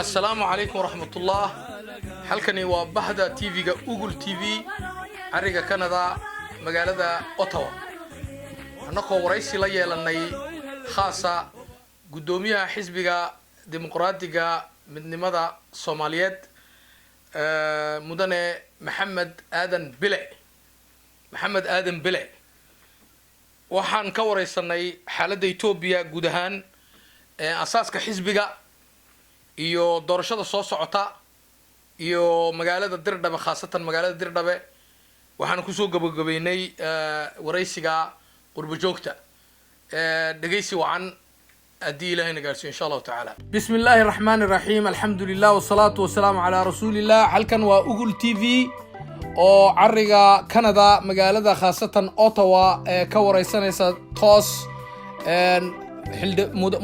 السلام عليكم ورحمة الله. halkani waa bahda TV-ga Google TV ariga Canada magaalada Ottawa. Anagoo waraysi la yeelanay khaasa gudoomiyaha xisbiga dimuqraadiga midnimada Soomaaliyeed mudane Maxamed Aadan Bile. waxaan ka waraysanay xaaladda Itoobiya guud ahaan asaaska xisbiga iyo doorashada soo socota iyo magaalada Dirdhabe khaasatan magaalada Dirdhabe waxaan ku soo gabagabeynay waraysiga qurbo joogta dhageysi wacan adii ilaahay gaarsiin insha Allah ta'ala. Bismillahir Rahmanir Rahim. Alhamdulillah wassalatu wassalamu ala rasulillah. halkan waa Google TV oo ariga Canada magaalada khaasatan Ottawa ka waraysanaysa toos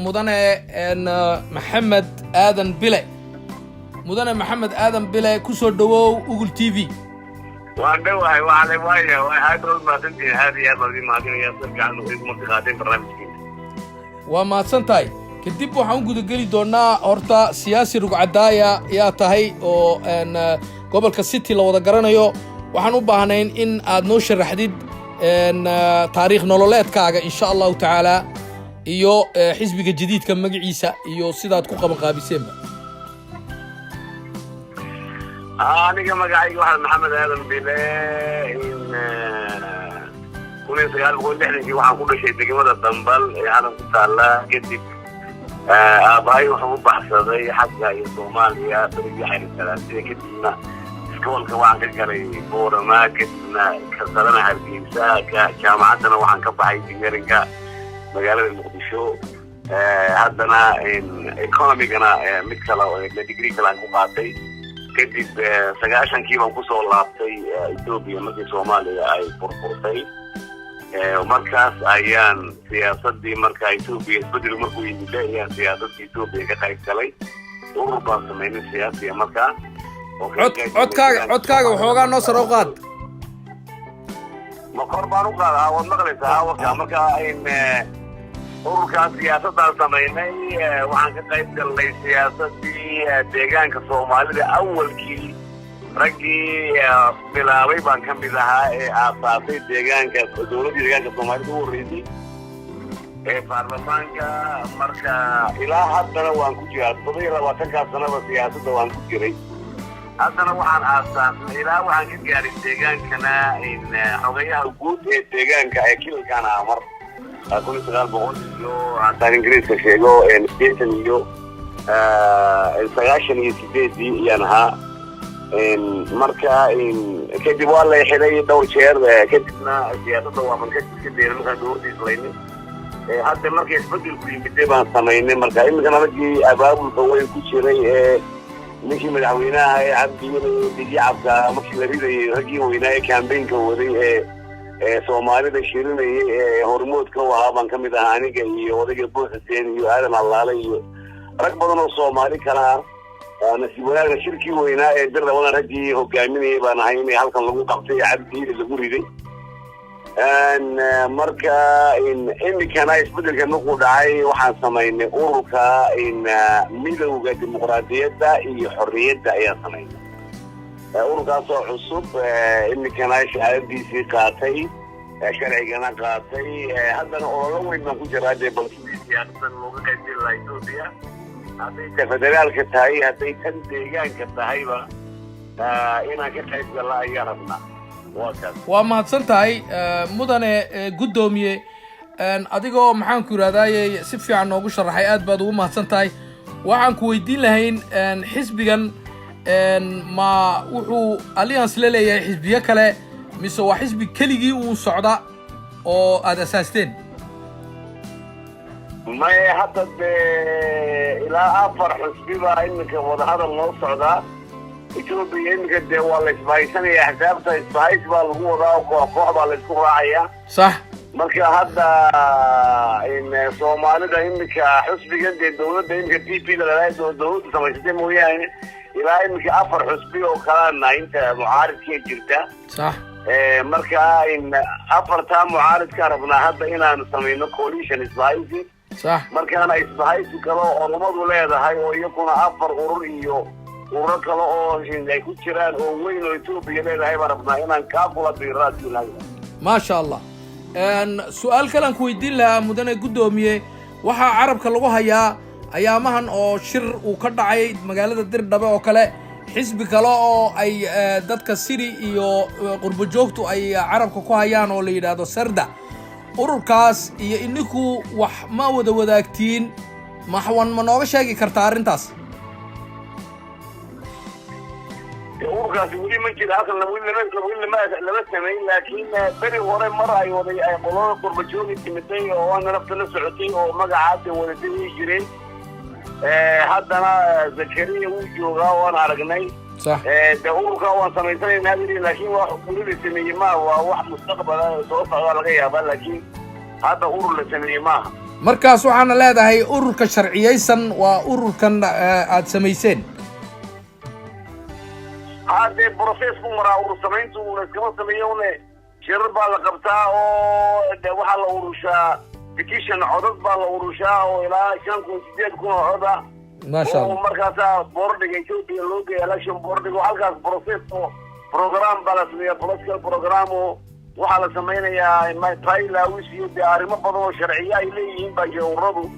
mudane Maxamed Aadan Bile ku soo dhawow Google TV. waan dhawahay waxaan leeyahay hadda ma dantii hadiya badi maadinaya sarkaan oo isma qaaday barnaamijkiisa waa maadsantahay kadib waxaan guda gali doonaa horta siyaasi rugcadaaya yaa tahay oo gobolka City la wada garanayo waxaan u baahnayn in aad noo sharaxdid taariikh nololeedkaaga insha Allah ta'ala iyo xisbiga jadiidka magaciisa iyo sidaad ku qaban qaabiseenba. aniga magacayga waxaa Maxamed Aadan Bile kunay sagaal boqol lixdankii waxaan ku dhashay degmada Dambal ee calan ku taala kadib aabahay wuxuu u baxsaday xagga iyo Soomaaliya bariga xiriirka kadibna iskoolka waxaan ka galay Boorama kadibna ka sarana Hargeysa jaamacadana waxaan ka baxay injineerinka magaalada Muqdisho haddana economigana mid kale oo degree kale aan ku qaatay kadib 9-kii baan ku soo laabtay Itoobiya markii Soomaaliya ay furfurtay markaas ayaan siyaasadii markaa Itoobiya isbedel markuu yimid ayaan siyaasadii Itoobiya ka qayb galay urur baan sameynay siyaasiga markaa codkaaga waxoogaa noo sar u qaad ma kor baan u qaadaa waad maqlaysaa markaa ururkaas siyaasadaan sameynay waxaan ka qayb galnay siyaasadii deegaanka Soomaalida awalkii raggii bilaabay baan ka mid ahaa ee aasaasay deegaanka dowladda deegaanka Soomaalida u horeysay baarlamaanka marka ilaa haddana waan ku jiraa 20 sanaba siyaasadda waan ku jiray haddana waxaan aasaasnay ilaa waxaan ka gaaray deegaankana xogayaha guud ee deegaanka ee kilkan amar كل سؤال بقول إنه عن طريق إنجليزي كشيء إن ستيشن إنه السياشن يسدي ينها إن مركا إن كده والله يحلي دور شهر كدنا سياسة ومن كده مثلا دور إسرائيلي حتى مركا يسبدل كل مدة سنين مركا إن كنا نجي أباب القوي كشري مش مدعوينا عبدي بيجي عبد مش لريد رجي ويناي كامبين كوري Soomaalida shirinay hormoodka waxa baan kamid ahaa aniga iyo odayga Buuxseen iyo Aadan Allaale iyo rag badan oo Soomaali kala nasiib wanaagga shirkii weynaa ee Dirdhabe ragii hogaaminayay baan ahay in halkan lagu qabtay cabdi lagu riday marka in kana isbedelka nagu dhacay waxaan sameynay ururka midowga dimuqraadiyadda iyo xorriyadda ayaa sameynay ururkaas oo cusub kana shahaadadiisii qaatay sharcigana qaatay haddana ololo weyn baan ku jiraa dee balkii siyaasaddan looga qaybgelay Itoobiya hadday federaalka tahay hadday tan deegaanka tahayba inaan ka qayb gala ayaan rabnaa waa mahadsan tahay mudane gudoomiye adigoo maxaan ku yiraahdaayay si fiican noogu sharaxay aad baad ugu mahadsan tahay waxaan ku weydiin lahayn xisbigan ma wuxuu alliance la leeyahay xisbiyo kale mise waa xisbi keligii uu socda oo aad asaasteen ma hadda ilaa 4 xisbi baa iminka wadahadal noo socda Itoobiya iminka dee waa la isbahaysanaya xisaabta isbahays baa lagu wadaa koox baa la isku raacaya sax marka hadda Soomaalida iminka xisbiga dowladda iminka TP la leeyahay dowladda samaysatay mooyaane ilaa iminka 4 xisbi oo kala inta mucaaridka jirta صح marka in 4 mucaaridka rabnaa hadda inaan sameeyno coalition isbahaysi صح markaana isbahaysi kale oo oromadu leedahay oo iyaguna 4 urur iyo urur kale oo ay ku jiraan oo weyn oo Itoobiya leedahay baan rabnaa inaan ka kula biiraadinayo ما شاء الله سؤال كلام كويدين لها مدن قدومية وحا عرب كاللغو هيا أيامهن أو شر وكدعي مقالة الدير دبا وكلا حزب كلا أي دادك السيري إيو قرب جوكتو أي عرب كوكو هيان أو ليدادو سردة أوركاس إيا إنكو وح ما وداكتين ما حوان منوغا شاكي كارتارين تاس ururkaas weli ma jira halkan lama samayn laakiin beri hore mar ay qolada qurbajoogi timitay oo nafta la socotay oo magacaasi wadadii jireen haddana zakariya uu joogaa waan aragnay de ururka waan samaysanaynaa laakiin wax weli la sameeyey ma waa wax mustaqbal soo socda laga yaabaa laakiin hadda urur la sameeyey maaha markaas waxaana leedahay ururka sharciyeysan waa ururkan aad samayseen هذا بروسيس مرة ورسمينته ونسكما سميونه شرب على قبطاء وحال ورشا بكيشن عدد بالورشا وإلى شان كون سيدي كون عدد ما شاء الله ومركزا بوردك يشوفي اللوغي إلكشن بوردك وحالكاس بروسيس بروغرام بالاسمية بوليسكال بروغرام وحال سمينا يا ما تايلا ويسيو دي عارمة بضو شرعية إليهم باجي وردو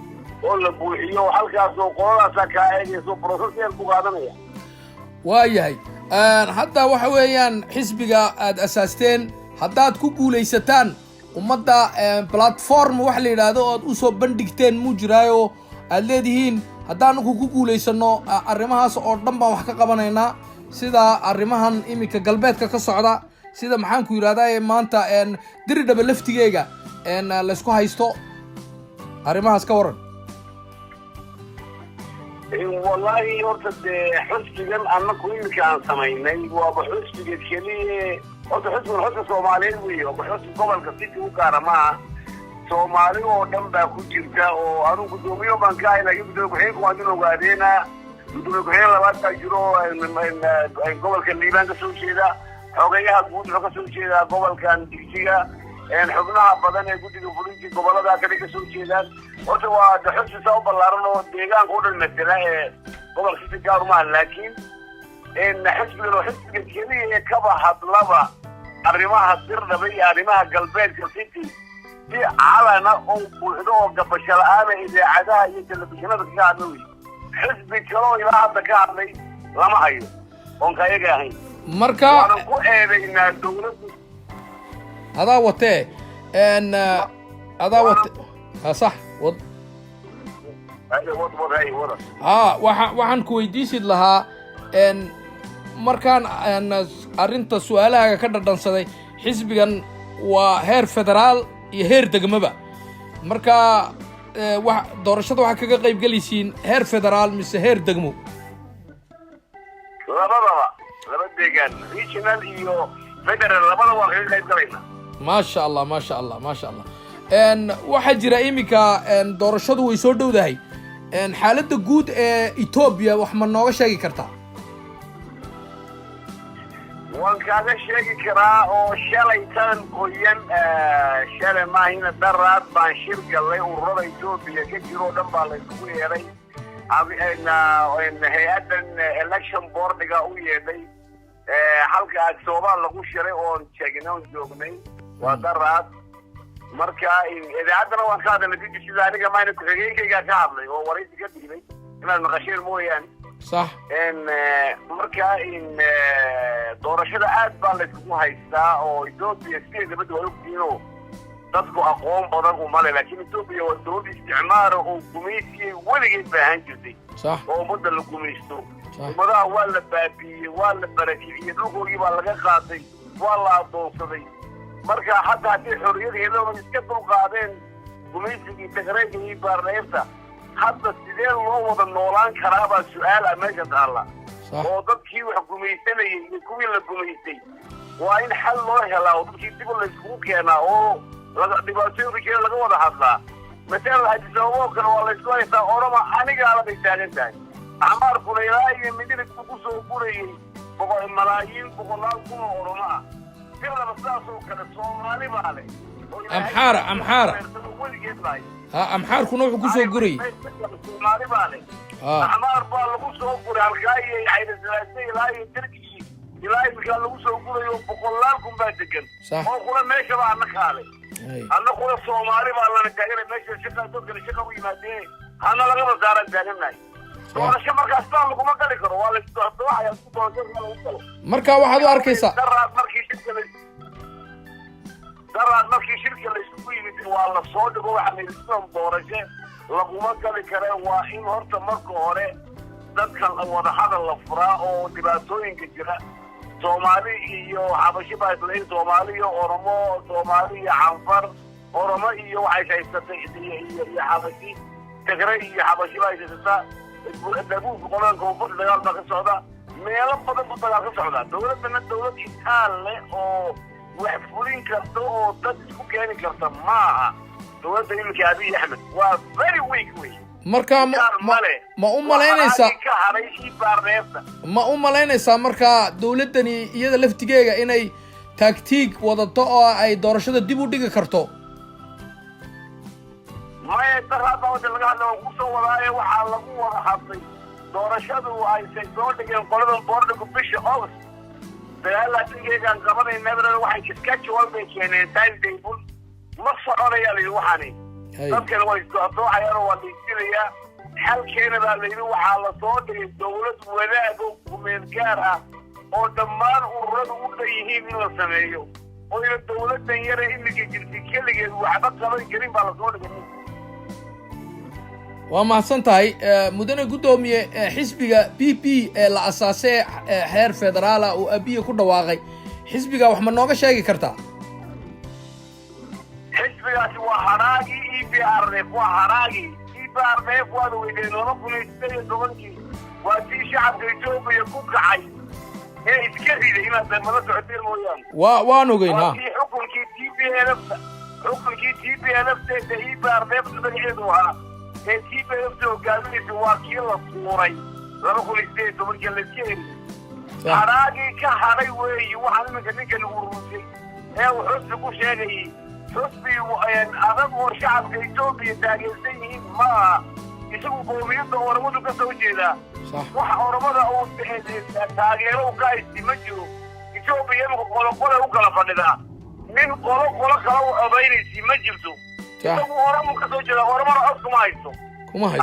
ولا بوحيو وحالكاس وقولا ساكاية سو بروسيس يلقوا قادمية waayahay hadda waxa weeyaan xisbiga aad asaasteen haddaad ku guulaysataan ummadda platform wax la yidhaahdo ood u soo bandhigteen muu jiraayo aad leedihiin haddaan ku guulaysano arrimahaas oo dhan baan wax ka qabanaynaa sida arrimahan iminka galbeedka ka socda sida maxaan ku yidhahdaa maanta diridhaba laftigeega laysku haysto arrimahaas ka waran والله يورت حسبي أنا كل كان سميني وبحسبي كليه قلت حسب الحسب الصومالي وبحسب قبل كثير وكارما صومالي ودم باكو جرتا وأنا قدومي ومن كاينا يبدو بحين قوانين وقادينا يبدو بحين لبعض تجرو قبل كان ليبان كسوشي ذا حقيقة قود كسوشي ذا قبل كان ديجيا حبناها بدن يقول لي فلوسي قبل ذا كذا كسوشي ذا وتوا دحس سوى بالارنو ديجان كود المثلا قبل كذا كارما لكن إن حسب لو حسب كذي كبا حطلبا أرماها السر نبي أرماها قلبين كسيتي في على أو بحدو قبشر أنا إذا عداها يجل بشنا بكعنوي حسب كلو إلى هذا كعنوي لما هيو ونكايجا هين مركا وأنا قول إن الدولة هذا وتاه ان هذا وت صح وض waxaan ku weydiisid lahaa markaan arrinta su'aalaha ka dhadhansaday xisbigan waa heer federaal iyo heer degmaba marka doorashada waxaa kaga qayb galaysiin heer federaal mise heer degmo laba deegaan regional iyo federal labada waa kaga qayb galayna ما شاء الله ما شاء الله ما شاء الله waxaa jira iminka doorashadu way soo dhowdahay xaaladda guud ee Ethiopia wax ma nooga sheegi kartaa waan kaaga sheegi karaa oo shalaytan qoyan shalay maahina daraad baan shir galay ururada Ethiopia ka jiro dhan baa la isku yeeray hay-adan election board-ga u yeedhay halka Soomaal lagu shiray oo sheegnay joognay ودرات مركا إذا عندنا وانكاد نتيجة شيء ذلك ما نكحيين كي قاعد هو وريد كذي إن المغشير مو يعني صح إن مركا إن دور شدة أدبر لتكون هيستا أو يدوب يستير إذا بدو يبدينه تصبح أقوام بدر ومالي لكن يدوب يودون استعمار وكميسي ولا جيد بهانجزي صح هو مدة الكميستو ومدى ولا بابي ولا بركي يدوكو يبقى لغا قاطي ولا أدوصدي marka hadda hadii xorriyadda ay iska dulqaadeen gumaysigii tagareegii baarneefta hadda sidee loo wada noolaan karaa baa su'aal ah meesha taala oo dadkii wax gumaysanayay iyo kuwii la gumaysay waa in xal loo helaa oo dadkii dib la isku keenaa oo laga dhibaatooyinka laga wada hadlaa مثلا هذه الزواج كانوا والله شوية أورما أنا قاعد بيتاجن تاني عمار كوريلاي مدينة كوكوسو كوري بقول ملايين بقول لا كون أورما كذا بس لا سو كذا سومالي بالي أمحارة أمحار كنا وحكوسو قري سومالي بالي أحمر بالغوسو قري هالكاي عيد الزلازل لا يتركي لا يمكن لغوسو قري يوم بقولكم بعدين صح هو كنا ماشي مع النخالي أنا كنا سومالي بالنا نتاجر ماشي شكل تقول شكل ويمادي أنا لا غير زارع جانبنا وأنا شمر كاستان لكم ما قال لك والله استوى يا سوبر مركا واحد أركيسا دراد markii shirka la isku yimid waa la soo dhigo waxa la isku doorashay laguma gali karo waa in horta marka hore dadka wada hadal la furaa oo dhibaatooyinka jira Soomaali iyo Xabashi baa isla Soomaali iyo Oromo Soomaali iyo Canfar Oromo iyo waxay haysatay iyo Xabashi Tigray iyo Xabashi baa haysatay dabuub qolaan koonfur dagaal ka socda meelo badan dagaal ka socda dawladna dawlad Itaale oo وحفولين كرتو ضد كوكاني كرتو ما هو ده يمكن أبي أحمد و very weak way مركا ما ملاynaysa ma malaynaysa marka dawladani iyada laftigeega inay tactic wadato oo ay doorashada dib u dhigi karto ma yaqraaba wada laga hadlo ku soo wadaayo waxa lagu wada hadlay doorashadu ay soo dhigeen qolada boardku bisha August لا تيجان قبل النبرة واحد كسكتش والبي كان تايم تيبل مصر على يلي وحني ممكن هو يستطيع حيره والإنسانية حل كان باللي يروح على صوت الدولة ولاده ومن كارها ودمار ورد وضيه من السمايو وإلى الدولة تنيره إنك جلسي كل وحبك قبل كريم على صوت وما سنتهي مدن قدومي حزبك بي la asaasay heer federaal oo abiyo ku dhawaaqay xisbiga wax ma nooga sheegi kartaa xisbigaasi waa haraagi EPRF waa haraagi EPRF waa weydeenoo kuleystay dobankii waa tii shacabka Itoobiya ku kacay ee iska riday inaad mala socodeen mooyaan waan ogeynaa xukunkii TPLF ee EPRF magaceedu waa TPLF hogaamiyihiisa waa kii la fuuray laba kuleystay dobankii la keenay haraagi ka haray weeyi waxaan iminka ninka lagu ruusay ee wuxuu ku sheegay xusbi adag oo shacabka Itoobiya taageersan yihiin ma isagu qoomiyadda Oromadu ka soo jeeda waxa Oromada oo taageero ka istima jiro Itoobiya qolo u kala fadhida nin qolo kala u odaynaysi ma jirto isagu Oromo ka soo jeeda Oromada cod kuma haysto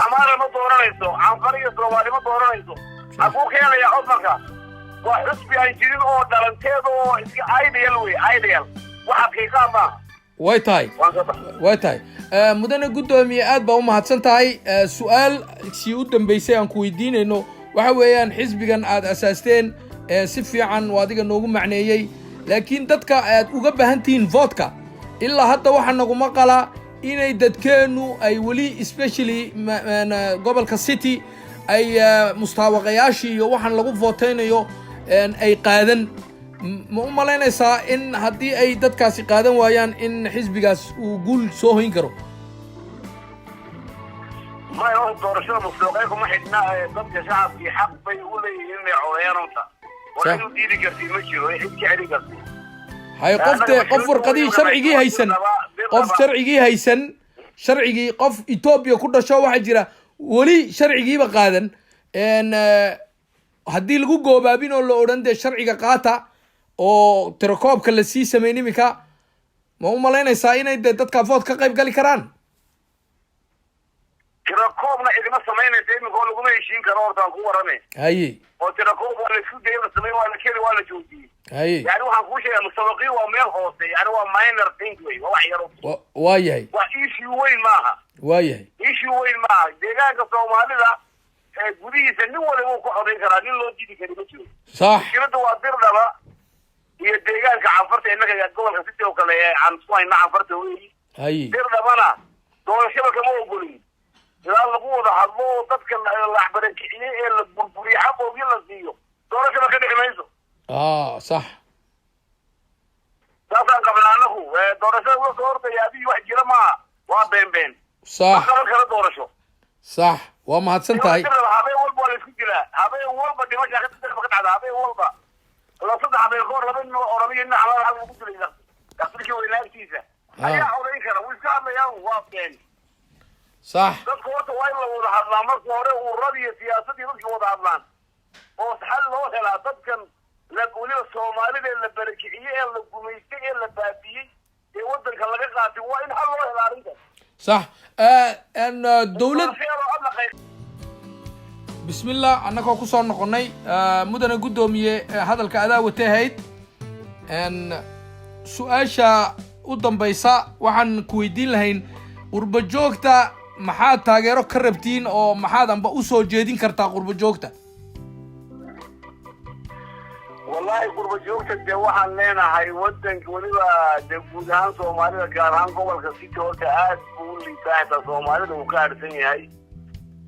amaara ma dooranayso Canfar iyo Soomaali ma dooranayso aku keenaya cod marka وحسبي أنجلين أو دارنتيد أو ideal وحقيقة ما ويتاي مدن قدومي aad baa u mahadsan tahay su'aal si u dambeysay aan ku weydiinayno waxa weeyaan xisbigan aad asaasteen si fiican oo adiga noogu macneeyay laakiin dadka aad uga baahantiin vote-ka ilaa hadda waxa nagu maqala inay dadkeenu ay wali especially gobolka city ay mustaawaqayaashii iyo waxaan lagu vooteynayo ay qaadan ma u malaynaysaa in haddii ay dadkaasi qaadan waayaan in xisbigaas uu guul soo hoyn karo ما يروح دورشة مستوقعكم واحدنا ضد شعب في حق بيقول إني عويانوتا وإنه ديدي كرتي مشيرو يحكي علي قصدي هاي قف ورقدي شرعي هيسن قف شرعي هيسن شرعي قف إثيوبيا كل شو واحد جرا ولي شرعي بقادن إن haddii lagu goobaabin oo la oran de sharciga qaata oo tirakoobka la sii sameeyay imika ma u malaynaysaa inay dadka vote ka qayb gali karaan tirakoobna idima sameynaysa imika oo laguma heshiin karo hortaan ku waramay haye oo tirakoob waa la isku dayay la sameeyay waa la keenay waa la joojiyay haye yani waxaan kuu sheegay musawaqiin waa meel hoose yani waa minor thing way waa wax yaro waa yahay waa issue weyn maaha waa yahay issue weyn maaha deegaanka Soomaalida gudihiisa nin waliba uu ku codayn karaa nin loo diidi kari ma jiro صح shirada waa dirdhaba iyo deegaanka Canfarta inaga gobolka sidoo kale aan soo hayna Canfarta weey haye dirdhabana doorashada kama ogolin ilaa lagu wada hadlo dadka la axbarankiye ee la burburiyo xaqooda la siiyo doorashada ka dhigmayso صح taasaan qabnaanahu doorashada waa soo hortay adii wax jira ma waa been صح kala doorasho صح وما هتسنتهي هابين والبا ولا اسكو جلا هابين والبا دمشق ka dhacda هابين والبا la saddex bay goor laba nin oo Oromiyana xalaal xal ugu jiray dadkii weynaantiisa ayaa oran kara wiilka amayaan waa been صح dadka horta waa in la wada hadlaa marka hore ururada iyo siyaasadii dadka wada hadlaan oo xal loo helaa dadkan la weliba soomaalida la barakiciyey ee la gumaystay ee la baabiyey ee wadanka laga qaatay waa in xal loo helaa arrintan صح ان دولة بسم الله انك كسو نقنay mudana gudoomiye hadalka adaa watahayd ان su'aasha u dambaysa waxaan ku weydiin lahayn qurba joogta maxaa taageero ka rabtiin oo maxaad amba u soo jeedin kartaa qurba joogta wallahi qurba joogta de waxaan leenahay wadanka waliba de guud ahaan soomaalida gaar ahaan gobolka City horta aad buu liitaa soomaalida uu ka harsan yahay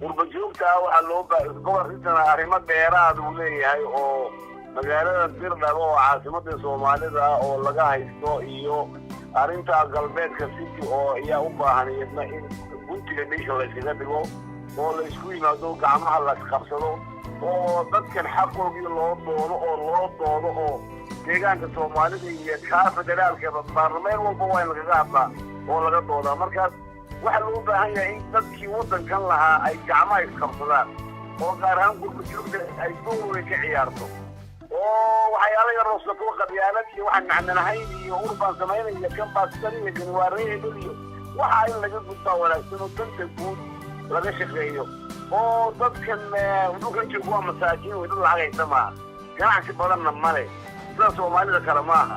qurba joogta waxa loo baahan gobolka arrimo dheeraad uu leeyahay oo magaalada Dirdhabo oo caasimadda Soomaalida oo laga haysto iyo arinta galbeedka City oo ayaa u baahan in guntiga dhisho la iskaga dhigo oo la isku yimaado gacmaha la qabsado oo dadkan xaqooda loo doodo oo deegaanka Soomaalida iyo ka federaalka baarlamaan walba waa in laga hadlaa oo laga doodaa markaas waxa loo baahan yahay in dadkii wadankan lahaa ay gacmaha isqabsadaan oo gaar ahaan qurba joogta ay door ka ciyaarto oo waxyaalo yar oo soo qabyaalad iyo waxaan macnaheyn iyo urban sameynaya kan baastariga kan waareeyay iyo waxa in laga gudbaa wanaagsan oo danta guud laga shaqeeyo oo dadkan dhulkan jooga masaakiin way dad lacag haysta ganacsi badanna male sida Soomaalida kale maaha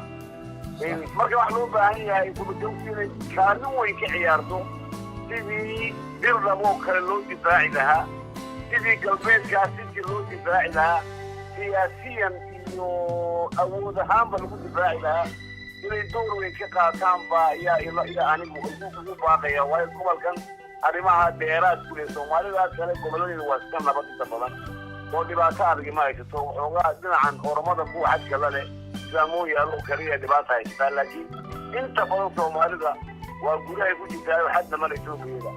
marka wax loo baahan yahay qurba joogta inay kaalin weyn ka ciyaarto sidii Dirdhabo kale loo difaaci lahaa sidii galbeedkaas sidii loo difaaci lahaa سياسيا أو ذهاب بالمدفع إلى يدور ويكقاتان با إلى أن يكون باقي ويكون كان أريمها ديرات كل سومالي لا كان كلهم واسكان نبض تبلان ودباسات جماعة سووا دنا عن أورمادا بو حد كله سامو يالو كريه دباسات لكن أنت بلو سومالي لا وقوله يكون جزاء حد ما يشوف كذا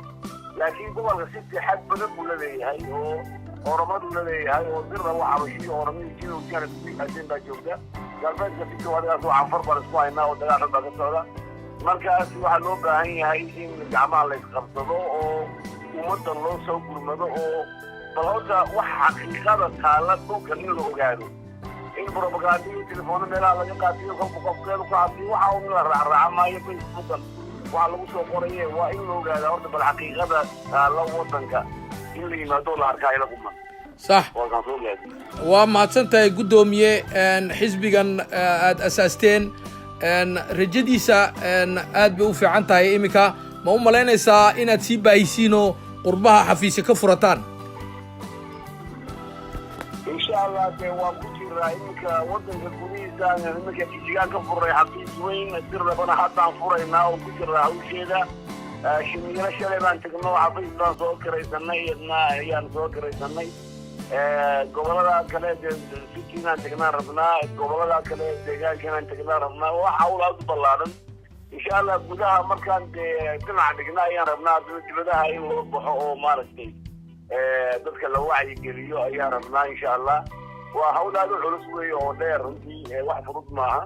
لكن كمان الست حد بدل ولا ذي هاي هو أورماد ولا ذي هاي هو Dirdhabo وحبشي أورمي يجيله كانت في حسين بجوده قال بس في كوارث أسوأ عن فرق الأسبوع هنا ودقائق بقصة markaas waxa loo baahan yahay in gacmaha la isqabsado oo ummadda loo soo gurmado oo balhawda wax xaqiiqada taala dhulka in la ogaado in propaganda telefoon meelaha laga qaatiyo qofkeedu ka hadii waxa uu la raacmaayo Facebook waxa lagu soo qorayo waa in la ogaado horta bal xaqiiqada taala wadanka in la yimaado la arkaa ila kuma صح وما تنتهي قدومي حزبيا أساستين رجديسا aad bay u fiican tahay imika ma u malaynaysaa inaad sii baahisiino qurbaha xafiisyo ka furataan insha Allah de waan ku jiraa imika wadanka gudihiisa imika jigaan ka furay xafiis weyn Dirdhabana haddaan furaynaa oo ku jiraa hawsheeda shimiyada shalay baan tagno xafiis baan soo kiraysanay iyadna ayaan soo kiraysanay gobolada kale City-na tagnaa rabnaa gobolada kale deegaanka tagnaa rabnaa waxa uu aad u ballaaran insha Allah gudaha markaan dhinac dhignaa ayaan rabnaa dibadaha in loo baxo oo maaragtay dadka la wacyi geliyo ayaan rabnaa insha Allah waa hawl aad u culus weey oo dheer runtii wax fudud maaha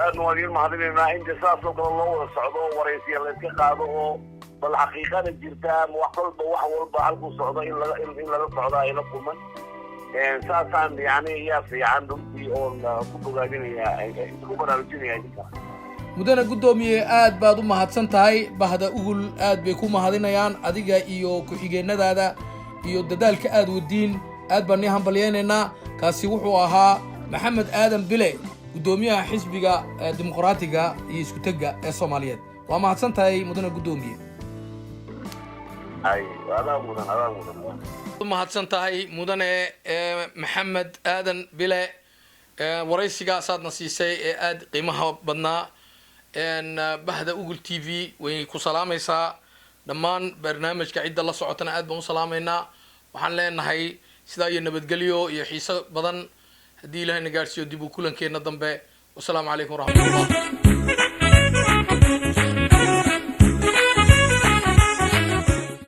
aad noodir mahadinayna in jasaasoo kale loo wada socdo waraysiyo la iska qaado oo bal xaqiiqada jirta wax walba halku socdo in laga socdo ay la kulman saasaan yani yaa fiican runtii oo ku bogaadinaya ku baraarujinaya ninka mudana gudoomiye aad baad u mahadsan tahay bahda ugul aad bay ku mahadinayaan adiga iyo ku-xigeenadaada iyo dadaalka aad wadiin aad baan hambalyeynaa kaasi wuxuu ahaa Maxamed Aadan Bile gudoomiyaha xisbiga dimuqraadiga iyo isku tagga ee Soomaaliyeed waa mahadsan tahay mudana gudoomiye ay wala mudan mahadsan tahay mudane Maxamed Aadan Bile waraysiga saadna siisay ee aad qiimaha badnaa bahda ugul TV way ku salaamaysaa dhammaan barnaamijka cidda la socotana aad baan u salaameynaa waxaan leenahay sidaa iyo nabadgelyo iyo xiiso badan haddii Ilaahay na gaarsiiyo dib u kulankeena dambe wassalaamu calaykum waraxmatullaah